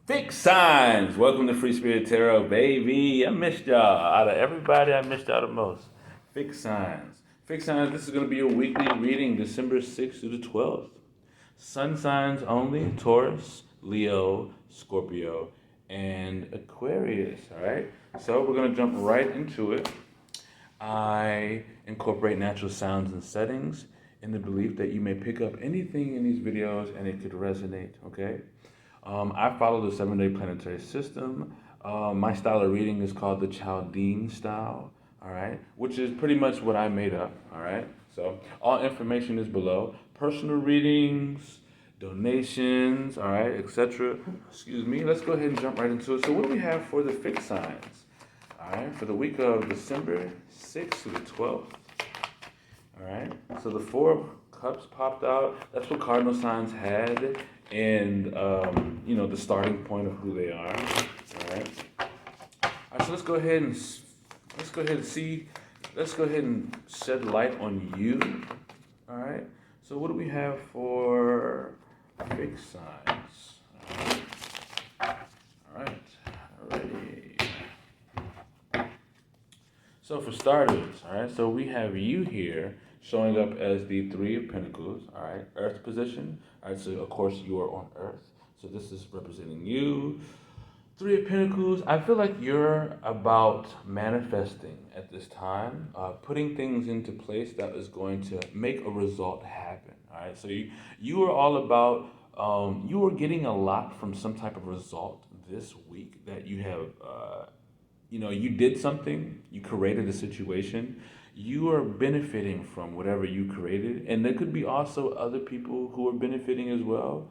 Fixed signs. Welcome to Free Spirit Tarot, baby. I missed y'all. Out of everybody, I missed y'all the most. Fixed signs. Fixed signs. This is going to be a weekly reading, December 6th through the 12th. Sun signs only: Taurus, Leo, Scorpio, and Aquarius. All right. So we're going to jump right into it. I incorporate natural sounds and settings in the belief that you may pick up anything in these videos and it could resonate. Okay. I follow the 7-day planetary system. My style of reading is called the Chaldean style, all right, which is pretty much what I made up, all right. So all information is below. Personal readings, donations, all right, etc. Excuse me. Let's go ahead and jump right into it. So what do we have for the fixed signs? All right, for the week of December 6th to the 12th. All right, so the Four of Cups popped out. That's what cardinal signs had, and the starting point of who they are. All right. All right. So let's go ahead and shed light on you. All right. So what do we have for fixed signs? All right. Alrighty. So for starters, all right. So we have you here showing up as the Three of Pentacles, all right, Earth position, all right, so of course you are on Earth, so this is representing you. Three of Pentacles, I feel like you're about manifesting at this time, putting things into place that is going to make a result happen, all right, so you are all about, you are getting a lot from some type of result this week that you have, you did something, you created a situation, you are benefiting from whatever you created, and there could be also other people who are benefiting as well,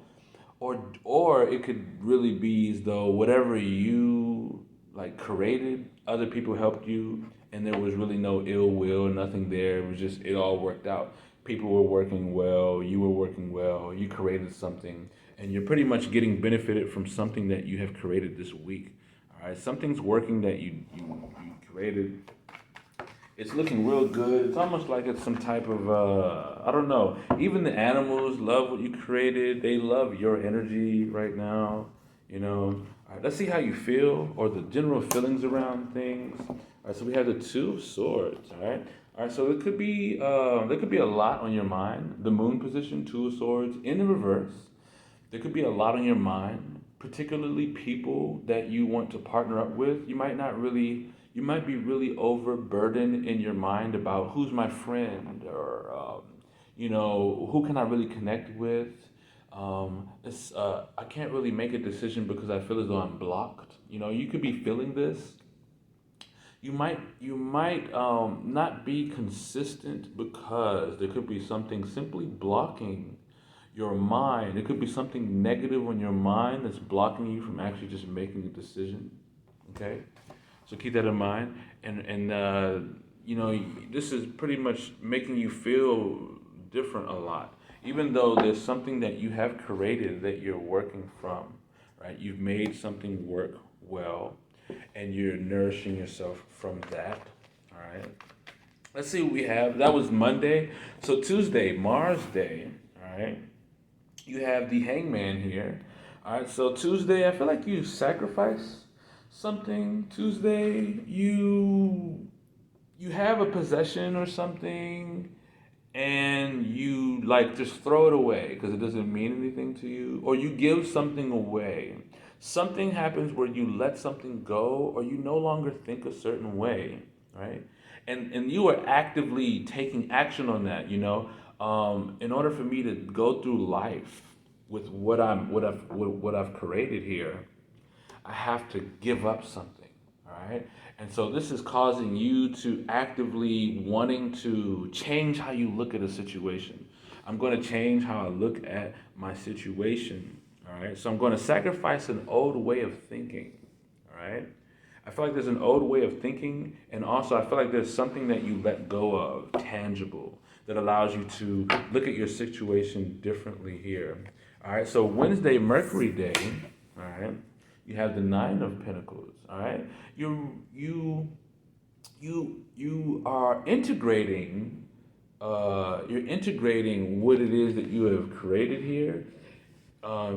or it could really be as though whatever you created, other people helped you, and there was really no ill will, nothing there. It was just it all worked out. People were working well, you were working well, you created something, and you're pretty much getting benefited from something that you have created this week. All right, something's working that you created. It's looking real good. It's almost like it's some type of, I don't know. Even the animals love what you created. They love your energy right now, All right, let's see how you feel or the general feelings around things. All right, so we have the Two of Swords, all right? All right, so it could be, there could be a lot on your mind. The Moon position, Two of Swords, in the reverse. There could be a lot on your mind, particularly people that you want to partner up with. You might be really overburdened in your mind about who's my friend or, who can I really connect with. I can't really make a decision because I feel as though I'm blocked. You could be feeling this. You might not be consistent because there could be something simply blocking your mind. It could be something negative on your mind that's blocking you from actually just making a decision. Okay? So keep that in mind. And this is pretty much making you feel different a lot. Even though there's something that you have created that you're working from, right? You've made something work well, and you're nourishing yourself from that, all right? Let's see what we have. That was Monday. So Tuesday, Mars Day, all right? You have the Hangman here. All right, so Tuesday, I feel like you sacrifice something. Tuesday, you have a possession or something, and you just throw it away because it doesn't mean anything to you, or you give something away. Something happens where you let something go, or you no longer think a certain way, right? And you are actively taking action on that. In order for me to go through life with what I've created here, I have to give up something, all right? And so this is causing you to actively wanting to change how you look at a situation. I'm going to change how I look at my situation, all right? So I'm going to sacrifice an old way of thinking, all right? I feel like there's an old way of thinking, and also I feel like there's something that you let go of, tangible, that allows you to look at your situation differently here. All right, so Wednesday, Mercury Day, all right, you have the Nine of Pentacles, all right? You are integrating, you're integrating what it is that you have created here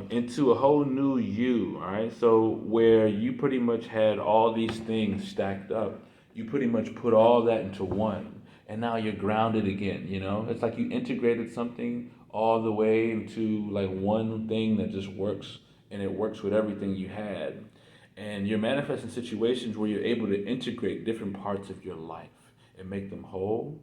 into a whole new you, all right? So where you pretty much had all these things stacked up, you pretty much put all that into one, and now you're grounded again, you know? It's like you integrated something all the way into like one thing that just works, and it works with everything you had. And you're manifesting situations where you're able to integrate different parts of your life and make them whole.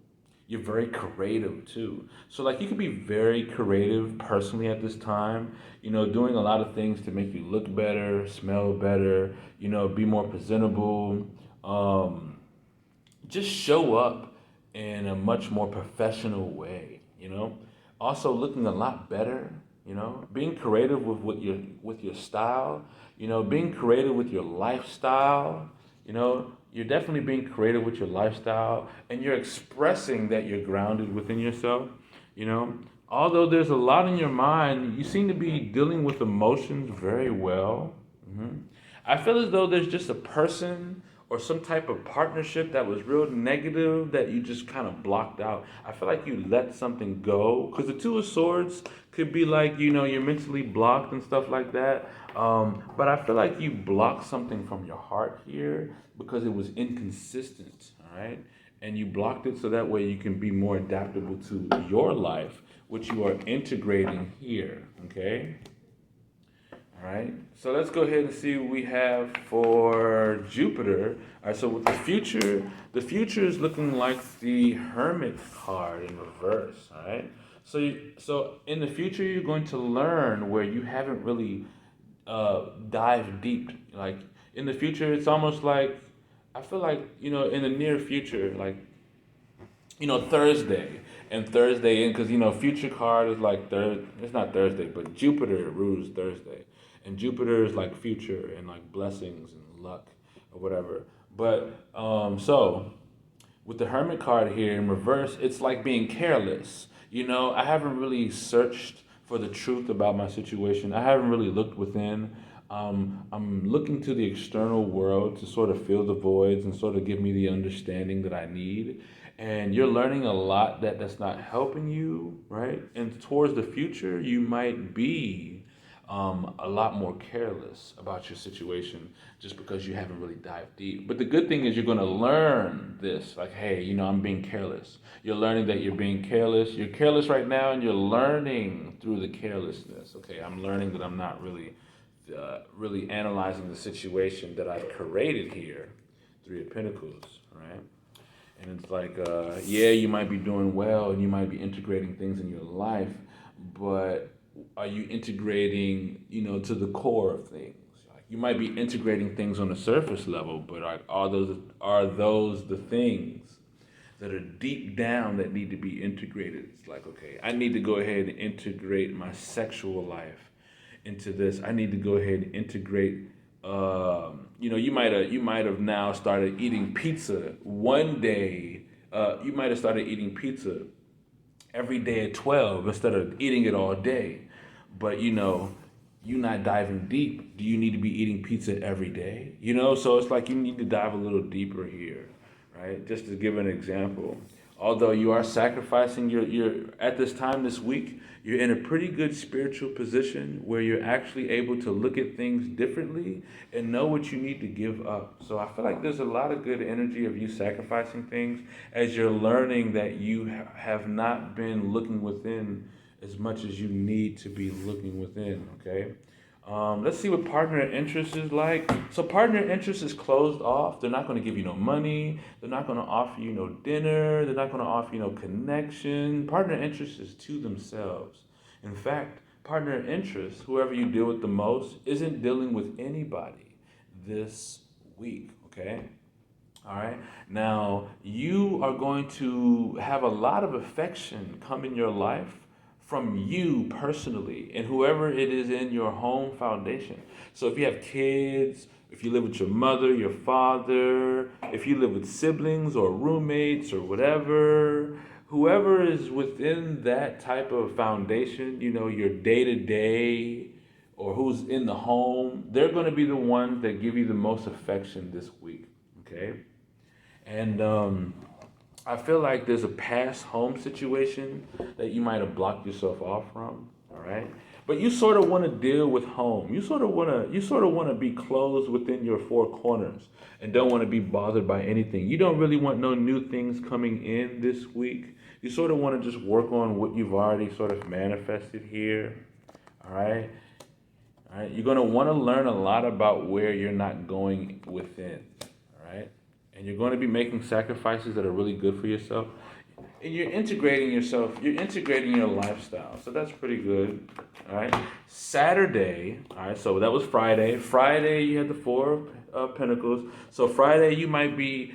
You're very creative too. So like you could be very creative personally at this time, you know, doing a lot of things to make you look better, smell better, you know, be more presentable. Um, just show up in a much more professional way, you know. Also looking a lot better, you know, being creative with your style, you know, being creative with your lifestyle, you know, you're definitely being creative with your lifestyle and you're expressing that you're grounded within yourself, you know. Although there's a lot in your mind, you seem to be dealing with emotions very well. Mhm. I feel as though there's just a person or some type of partnership that was real negative that you just kind of blocked out. I feel like you let something go because the Two of Swords could be like, you know, you're mentally blocked and stuff like that. But I feel like you blocked something from your heart here because it was inconsistent, all right? And you blocked it so that way you can be more adaptable to your life, which you are integrating here, okay? All right, so let's go ahead and see what we have for Jupiter. All right, so with the future is looking like the Hermit card in reverse. All right, so in the future you're going to learn where you haven't really dived deep. Like in the future, it's almost like I feel like you know in the near future, like you know Thursday and Thursday in because you know future card is like it's not Thursday but Jupiter rules Thursday and Jupiter is like future and like blessings and luck or whatever but so with the Hermit card here in reverse it's like being careless, you know. I haven't really searched for the truth about my situation. I haven't really looked within. I'm looking to the external world to sort of fill the voids and sort of give me the understanding that I need. And you're learning a lot that's not helping you, right? And towards the future, you might be a lot more careless about your situation just because you haven't really dived deep. But the good thing is you're going to learn this. Like, hey, you know, I'm being careless. You're learning that you're being careless. You're careless right now, and you're learning through the carelessness. Okay, I'm learning that I'm not really analyzing the situation that I've created here. Three of Pentacles, right? And it's like, yeah, you might be doing well and you might be integrating things in your life, but are you integrating, you know, to the core of things? Like you might be integrating things on the surface level, but are those the things that are deep down that need to be integrated? It's like, okay, I need to go ahead and integrate my sexual life into this. I need to go ahead and integrate. You know, you might have now started eating pizza one day. You might have started eating pizza every day at 12 instead of eating it all day. But you know, you're not diving deep. Do you need to be eating pizza every day? You know, so it's like you need to dive a little deeper here, right? Just to give an example. Although you are sacrificing your at this time this week, you're in a pretty good spiritual position where you're actually able to look at things differently and know what you need to give up. So I feel like there's a lot of good energy of you sacrificing things as you're learning that you have not been looking within as much as you need to be looking within, okay? Let's see what partner interest is like. So partner interest is closed off. They're not going to give you no money. They're not going to offer you no dinner. They're not going to offer you no connection. Partner interest is to themselves. In fact, partner interest, whoever you deal with the most, isn't dealing with anybody this week, okay? All right. Now, you are going to have a lot of affection come in your life from you personally and whoever it is in your home foundation. So if you have kids, if you live with your mother, your father, if you live with siblings or roommates or whatever, whoever is within that type of foundation, you know, your day to day or who's in the home, they're going to be the ones that give you the most affection this week. Okay. And I feel like there's a past home situation that you might have blocked yourself off from. All right. But you sort of want to deal with home. You sort of want to be closed within your four corners and don't want to be bothered by anything. You don't really want no new things coming in this week. You sort of want to just work on what you've already sort of manifested here. All right? All right? You're going to want to learn a lot about where you're not going within. All right? And you're going to be making sacrifices that are really good for yourself. And you're integrating yourself, you're integrating your lifestyle. So that's pretty good. All right. Saturday, all right, so that was Friday. Friday, you had the Four of Pentacles. So Friday, you might be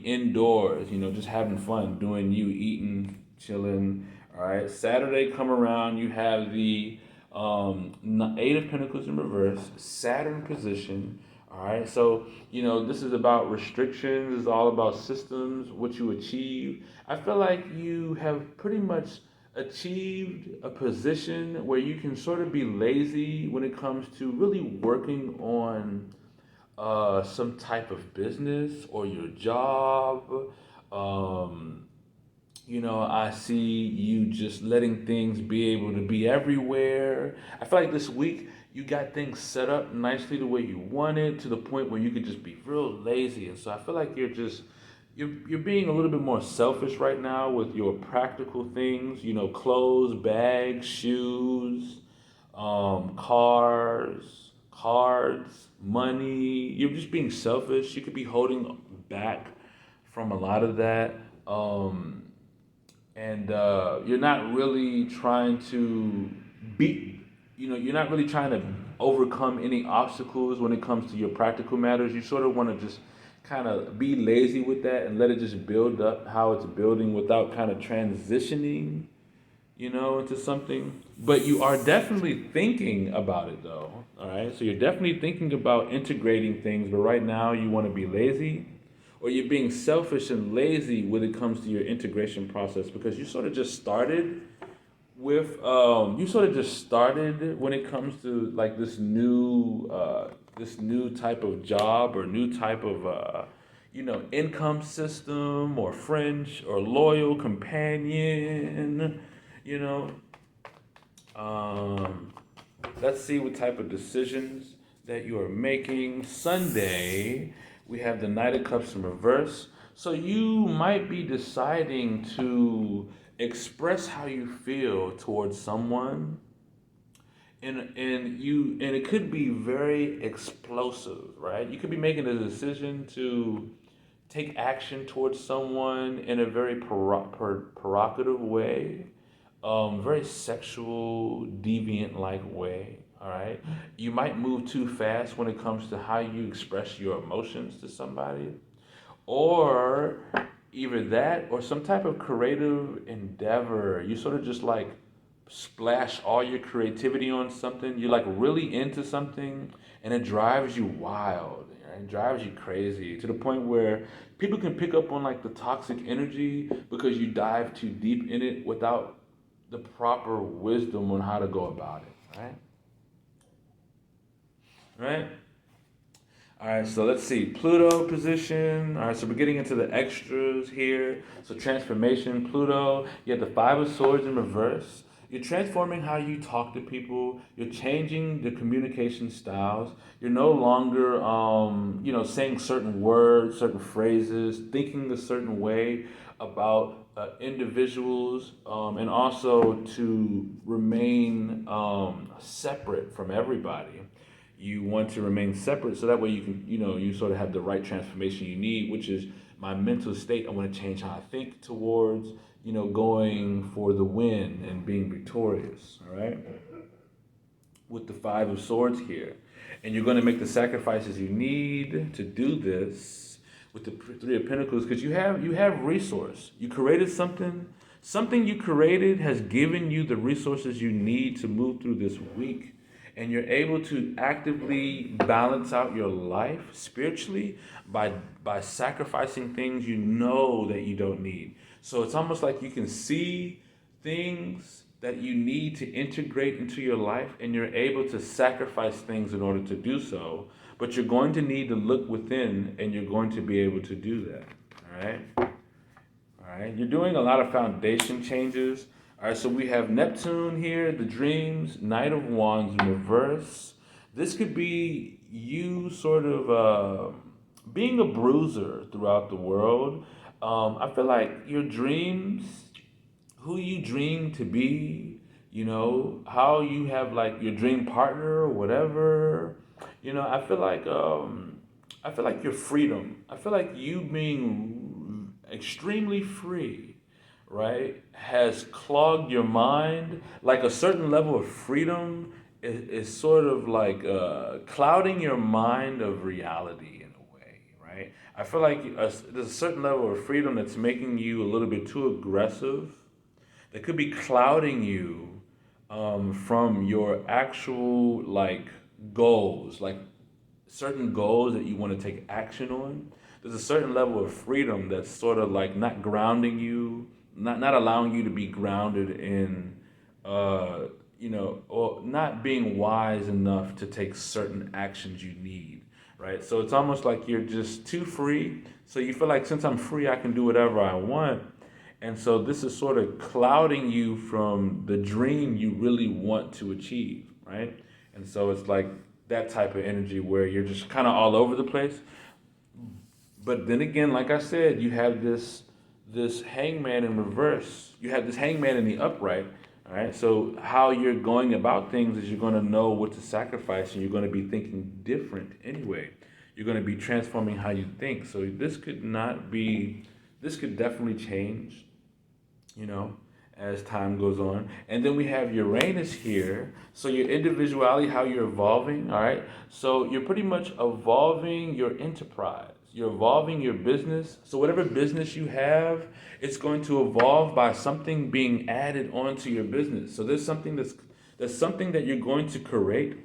indoors, just having fun, doing you, eating, chilling. All right. Saturday, come around, you have the Eight of Pentacles in reverse, Saturn position. All right, so, this is about restrictions. It's all about systems, what you achieve. I feel like you have pretty much achieved a position where you can sort of be lazy when it comes to really working on some type of business or your job. I see you just letting things be able to be everywhere. I feel like this week, you got things set up nicely the way you want it, to the point where you could just be real lazy. And so I feel like you're being a little bit more selfish right now with your practical things, clothes, bags, shoes, cars, cards, money. You're just being selfish. You could be holding back from a lot of that. And you're not really trying to you're not really trying to overcome any obstacles when it comes to your practical matters. You sort of want to just kind of be lazy with that and let it just build up how it's building without kind of transitioning, into something. But you are definitely thinking about it though, all right? So you're definitely thinking about integrating things, but right now you want to be lazy, or you're being selfish and lazy when it comes to your integration process, because you sort of just started when it comes to like this new type of job or new type of income system or friend or loyal companion. Let's see what type of decisions that you are making. Sunday, we have the Knight of Cups in reverse. So you might be deciding to express how you feel towards someone, and it could be very explosive, right? You could be making a decision to take action towards someone in a very provocative way, very sexual, deviant-like way. All right, you might move too fast when it comes to how you express your emotions to somebody, or either that or some type of creative endeavor. You sort of just like splash all your creativity on something. You're like really into something, and it drives you wild. It drives you crazy to the point where people can pick up on like the toxic energy because you dive too deep in it without the proper wisdom on how to go about it. Right? All right, so let's see. Pluto position. All right, so we're getting into the extras here. So transformation, Pluto. You have the Five of Swords in reverse. You're transforming how you talk to people. You're changing the communication styles. You're no longer, saying certain words, certain phrases, thinking a certain way about individuals, and also to remain separate from everybody. You want to remain separate so that way you can, you sort of have the right transformation you need, which is my mental state. I want to change how I think towards, going for the win and being victorious, all right? With the Five of Swords here. And you're going to make the sacrifices you need to do this with the Three of Pentacles, because you have resource. You created something you created has given you the resources you need to move through this week. And you're able to actively balance out your life spiritually by sacrificing things you know that you don't need. So it's almost like you can see things that you need to integrate into your life, and you're able to sacrifice things in order to do so. But you're going to need to look within, and you're going to be able to do that. All right? All right? You're doing a lot of foundation changes, All right, so we have Neptune here, the dreams, Knight of Wands in reverse. This could be you sort of being a bruiser throughout the world. I feel like your dreams, who you dream to be, how you have like your dream partner or whatever. I feel like your freedom. I feel like you being extremely free, right, has clogged your mind. Like a certain level of freedom is sort of like clouding your mind of reality in a way, right? I feel like there's a certain level of freedom that's making you a little bit too aggressive. That could be clouding you from your actual like goals, like certain goals that you want to take action on. There's a certain level of freedom that's sort of like not grounding you, not allowing you to be grounded in, or not being wise enough to take certain actions you need, right? So it's almost like you're just too free. So you feel like since I'm free, I can do whatever I want. And so this is sort of clouding you from the dream you really want to achieve, right? And so it's like that type of energy where you're just kind of all over the place. But then again, like I said, you have this hangman in reverse. You have this hangman in the upright. All right. So how you're going about things is you're going to know what to sacrifice, and you're going to be thinking different anyway. You're going to be transforming how you think. So this could not be. This could definitely change, as time goes on. And then we have Uranus here. So your individuality, how you're evolving, all right? So you're pretty much evolving your enterprise. You're evolving your business. So whatever business you have, it's going to evolve by something being added onto your business. So there's something that you're going to create.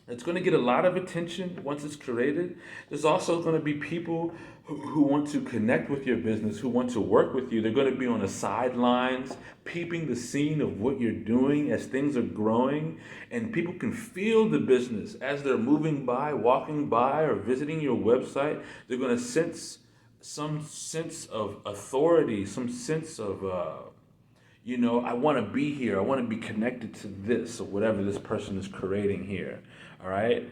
It's going to get a lot of attention once it's created. There's also going to be people who want to connect with your business, who want to work with you. They're going to be on the sidelines, peeping the scene of what you're doing as things are growing. And people can feel the business as they're moving by, walking by, or visiting your website. They're going to sense some sense of authority, some sense of I want to be here. I want to be connected to this or whatever this person is creating here. All right.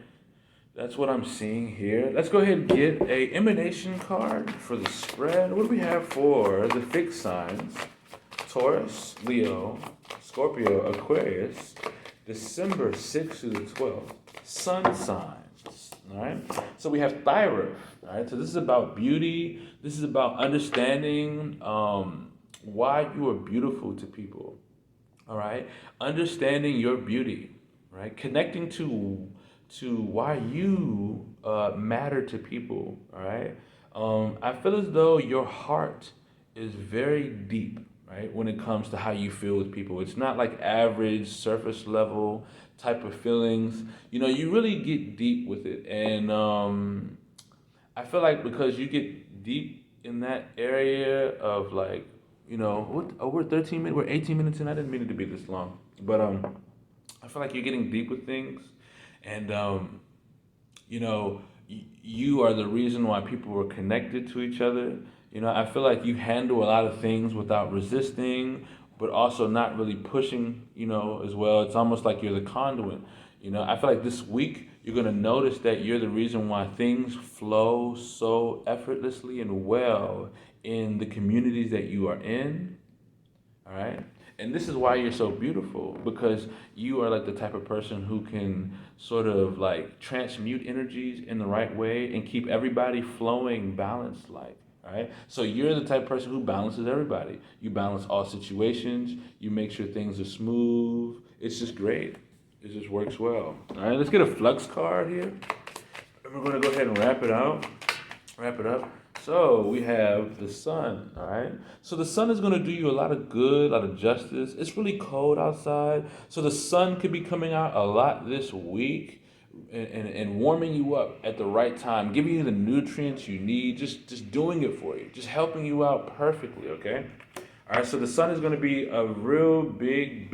That's what I'm seeing here. Let's go ahead and get a emanation card for the spread. What do we have for the fixed signs? Taurus, Leo, Scorpio, Aquarius, December 6th through the 12th. Sun signs. All right. So we have Thyroid. All right. So this is about beauty. This is about understanding why you are beautiful to people. All right. Understanding your beauty. Right. Connecting to why you matter to people. All right. I feel as though your heart is very deep, right, when it comes to how you feel with people. It's not like average surface level type of feelings. You really get deep with it. And I feel like because you get deep in that area of like, we're 13 minutes, we're 18 minutes in. I didn't mean it to be this long. But I feel like you're getting deep with things. And, you are the reason why people are connected to each other. I feel like you handle a lot of things without resisting, but also not really pushing, as well. It's almost like you're the conduit. I feel like this week you're going to notice that you're the reason why things flow so effortlessly and well in the communities that you are in. All right. And this is why you're so beautiful, because you are like the type of person who can sort of like transmute energies in the right way and keep everybody flowing balanced like, all right? So you're the type of person who balances everybody. You balance all situations. You make sure things are smooth. It's just great. It just works well. All right, let's get a flux card here. And we're going to go ahead and wrap it up. So we have the sun, all right? So the sun is going to do you a lot of good, a lot of justice. It's really cold outside, so the sun could be coming out a lot this week and warming you up at the right time, giving you the nutrients you need, just doing it for you, just helping you out perfectly, okay? All right, so the sun is going to be a real big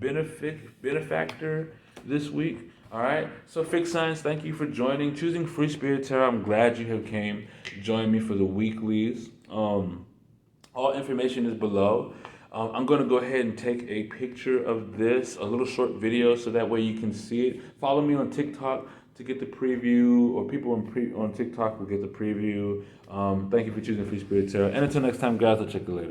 benefactor this week. All right, so fixed signs, thank you for joining, choosing Free Spirit Tarot. I'm glad you have came join me for the weeklies. All information is below. I'm going to go ahead and take a picture of this, a little short video, so that way you can see it. Follow me on TikTok to get the preview, or people on TikTok will get the preview. Thank you for choosing Free Spirit Tarot. And until next time, guys, I'll check you later.